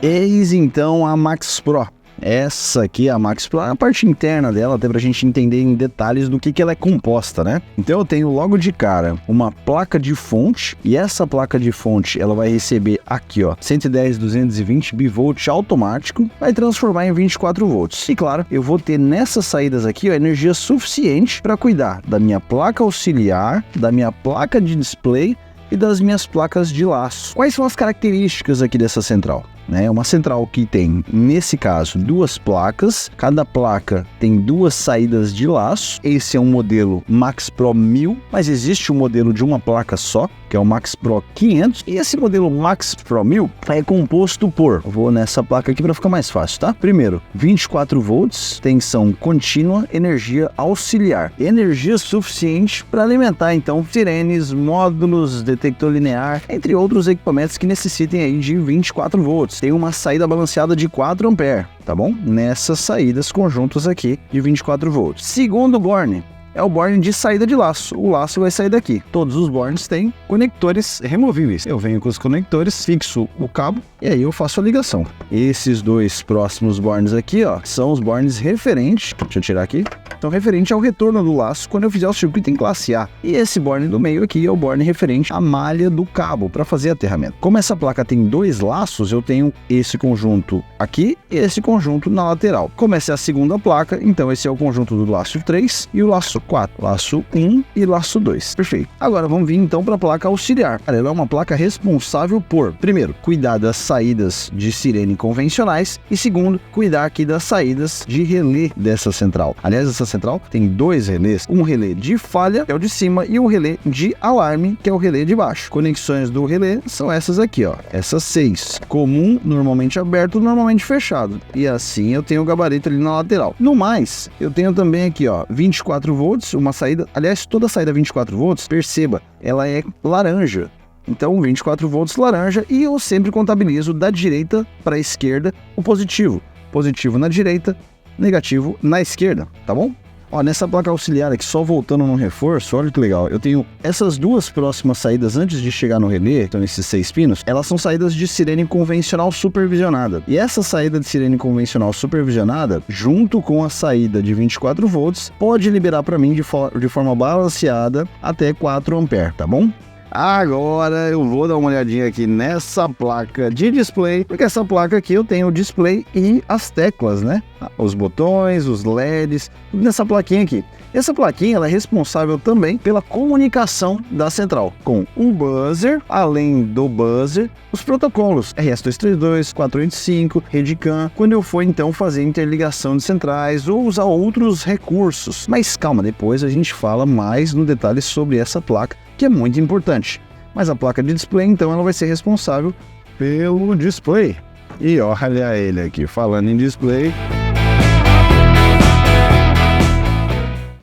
Eis então a Max Pro. Essa aqui, a Max Pro, é a parte interna dela, até pra gente entender em detalhes do que ela é composta, né? Então eu tenho logo de cara uma placa de fonte, e essa placa de fonte, ela vai receber aqui, ó, 110/220 bivolt automático, vai transformar em 24 volts. E claro, eu vou ter nessas saídas aqui, ó, energia suficiente para cuidar da minha placa auxiliar, da minha placa de display e das minhas placas de laço. Quais são as características aqui dessa central? É uma central que tem, nesse caso, duas placas, cada placa tem duas saídas de laço. Esse é um modelo Max Pro 1000, mas existe um modelo de uma placa só, que é o Max Pro 500, e esse modelo Max Pro 1000 é composto por, eu vou nessa placa aqui para ficar mais fácil, tá? Primeiro, 24 volts, tensão contínua, energia auxiliar, energia suficiente para alimentar então sirenes, módulos, detector linear, entre outros equipamentos que necessitem aí de 24 volts. Tem uma saída balanceada de 4 ampere, tá bom? Nessas saídas conjuntas aqui de 24 volts. Segundo borne, é o borne de saída de laço. O laço vai sair daqui. Todos os bornes têm conectores removíveis. Eu venho com os conectores, fixo o cabo e aí eu faço a ligação. Esses dois próximos bornes aqui, ó, são os bornes referentes. Deixa eu tirar aqui. Então, referente ao retorno do laço quando eu fizer o circuito em classe A. E esse borne do meio aqui é o borne referente à malha do cabo para fazer aterramento. Como essa placa tem dois laços, eu tenho esse conjunto aqui e esse conjunto na lateral. Como essa é a segunda placa, então esse é o conjunto do laço 3 e o laço 4. Laço 1 e laço 2. Perfeito. Agora vamos vir então para a placa auxiliar. Ela é uma placa responsável por, primeiro, cuidar das saídas de sirene convencionais e segundo, cuidar aqui das saídas de relé dessa central. Aliás, essa central tem dois relés, um relé de falha, que é o de cima, e um relé de alarme, que é o relé de baixo. Conexões do relé são essas aqui, ó, essas 6. Comum, normalmente aberto, normalmente fechado. E assim eu tenho o gabarito ali na lateral. No mais, eu tenho também aqui, ó, 24 volts, uma saída, aliás, toda saída 24 volts, perceba, ela é laranja. Então, 24 volts laranja, e eu sempre contabilizo da direita para a esquerda o positivo. Positivo na direita, negativo na esquerda, tá bom? Ó, nessa placa auxiliar aqui, só voltando no reforço, olha que legal, eu tenho essas duas próximas saídas antes de chegar no relé, então esses 6 pinos, elas são saídas de sirene convencional supervisionada. E essa saída de sirene convencional supervisionada, junto com a saída de 24 volts, pode liberar para mim de forma balanceada até 4 ampere, tá bom? Agora eu vou dar uma olhadinha aqui nessa placa de display, porque essa placa aqui eu tenho o display e as teclas, né? Os botões, os LEDs, tudo nessa plaquinha aqui. Essa plaquinha ela é responsável também pela comunicação da central, com um buzzer, além do buzzer, os protocolos RS-232, 485, RedCam, quando eu for então fazer interligação de centrais ou usar outros recursos. Mas calma, depois a gente fala mais no detalhe sobre essa placa, que é muito importante. Mas a placa de display, então, ela vai ser responsável pelo display. E olha ele aqui, falando em display,